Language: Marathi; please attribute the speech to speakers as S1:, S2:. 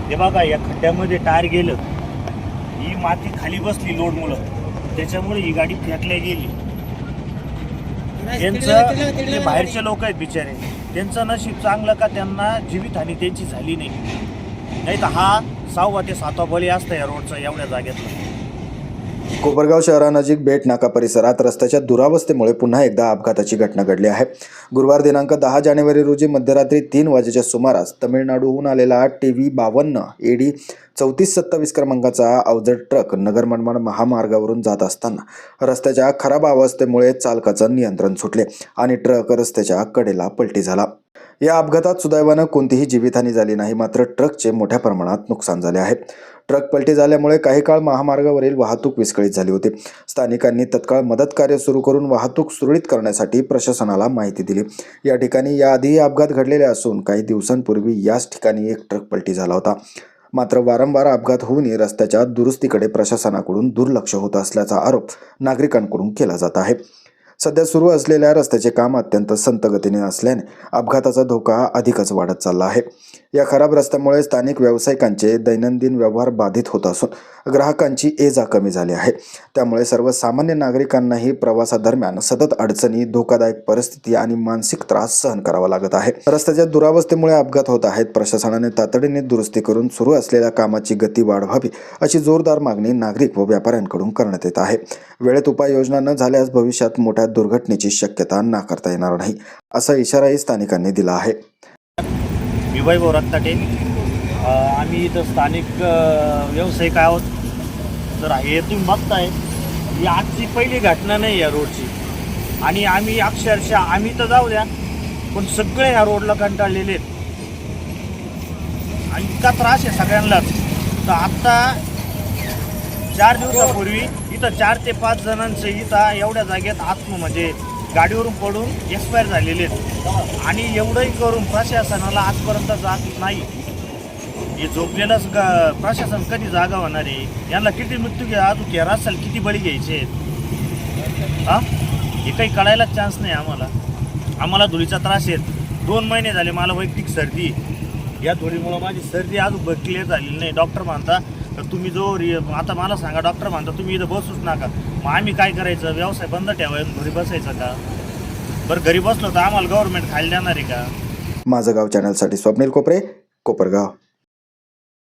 S1: हे बघा, या खड्ड्यामध्ये टायर गेलं, ही माती खाली बसली लोडमुळं, त्याच्यामुळे ही गाडी फेकल्या गेली. त्यांचं जे बाहेरचे लोक आहेत बिचारे, त्यांचं नशीब चांगलं का त्यांना जीवितहानी त्यांची झाली नाही तर हा 6वा ते 7वा बळी असता या रोडचा एवढ्या जागेतला.
S2: कोपरगाव शहरानजीक बेट नाका परिसरात रस्त्याच्या दुरावस्थेमुळे पुन्हा एकदा अपघाताची घटना घडली आहे. गुरुवार दिनांक 10 जानेवारी रोजी मध्यरात्री 3 वाजेच्या सुमारास तमिळनाडूहून आलेला TV52 AD 3427 क्रमांकाचा अवजड ट्रक नगर मनमाड महामार्गावरून जात असताना रस्त्याच्या खराब अवस्थेमुळे चालकाचं नियंत्रण सुटले आणि ट्रक रस्त्याच्या कडेला पलटी झाला. या अपघातात सुदैवानं कोणतीही जीवितहानी झाली नाही, मात्र ट्रकचे मोठ्या प्रमाणात नुकसान झाले आहे. ट्रक पलटी झाल्यामुळे काही काळ महामार्गावरील वाहतूक विस्कळीत झाली होती. स्थानिकांनी तत्काळ मदत कार्य सुरू करून वाहतूक सुरळीत करण्यासाठी प्रशासनाला माहिती दिली. या ठिकाणी याआधीही अपघात घडलेले असून काही दिवसांपूर्वी याच ठिकाणी एक ट्रक पलटी झाला होता. मात्र वारंवार अपघात होऊनही रस्त्याच्या दुरुस्तीकडे प्रशासनाकडून दुर्लक्ष होत असल्याचा आरोप नागरिकांकडून केला जात आहे. सध्या सुरू असलेल्या रस्त्याचे काम अत्यंत संथ गतीने असल्याने अपघाताचा धोका अधिकच वाढत चालला आहे. या खराब रस्त्यामुळे स्थानिक व्यावसायिकांचे दैनंदिन व्यवहार बाधित होत असून ग्राहकांची ये-जा कमी झाली आहे. त्यामुळे सर्वसामान्य नागरिकांनाही प्रवासादरम्यान सतत अडचणी, धोकादायक परिस्थिती आणि मानसिक त्रास सहन करावा लागत आहे. रस्त्याच्या दुरावस्थेमुळे अपघात होत आहेत. प्रशासनाने तातडीने दुरुस्ती करून सुरू असलेल्या कामाची गती वाढवावी अशी जोरदार मागणी नागरिक व व्यापाऱ्यांकडून करण्यात येत आहे. वेळेत उपाययोजना न झाल्यास भविष्यात मोठ्या दुर्घटनेची शक्यता नाकारता येणार नाही, असा इशाराही स्थानिकांनी दिला आहे.
S1: वैभव रत्ताटे, आम्ही इथं स्थानिक व्यावसायिक आहोत. तर हे तुम्ही बघताय, ही आजची पहिली घटना नाही या रोडची. आणि आम्ही अक्षरशः, आम्ही तर जाऊ द्या, पण सगळे ह्या रोडला कंटाळलेले आहेत. आणि इतका त्रास आहे सगळ्यांनाच. तर आत्ता 4 दिवसापूर्वी इथं 4 ते 5 जणांचं इथं एवढ्या जागेत म्हणजे गाडीवरून पडून एक्सपायर झालेले आहेत. आणि एवढंही करून प्रशासनाला आजपर्यंत जाग नाही. हे झोपलेलंच प्रशासन कधी जागा होणार आहे? यांना किती मृत्यू अजून केला असेल, किती बळी घ्यायचे आहेत? हे काही कळायलाच चान्स नाही आम्हाला धुळीचा त्रास आहे. 2 महिने झाले मला वैयक्तिक सर्दी. या धुळीमुळं माझी सर्दी अजून क्लिअर झालेली नाही. डॉक्टर म्हणता तर तुम्ही आता मला सांगा, डॉक्टर म्हणता तुम्ही इथं बसूच नका. मग आम्ही काय करायचं? व्यवसाय बंद ठेवायचं, घरी बसायचं का? बरं, घरी बसलो तर आम्हाला गव्हर्नमेंट खायला देणार आहे का?
S2: माझं गाव चॅनलसाठी स्वप्नील कोपरे, कोपरगाव.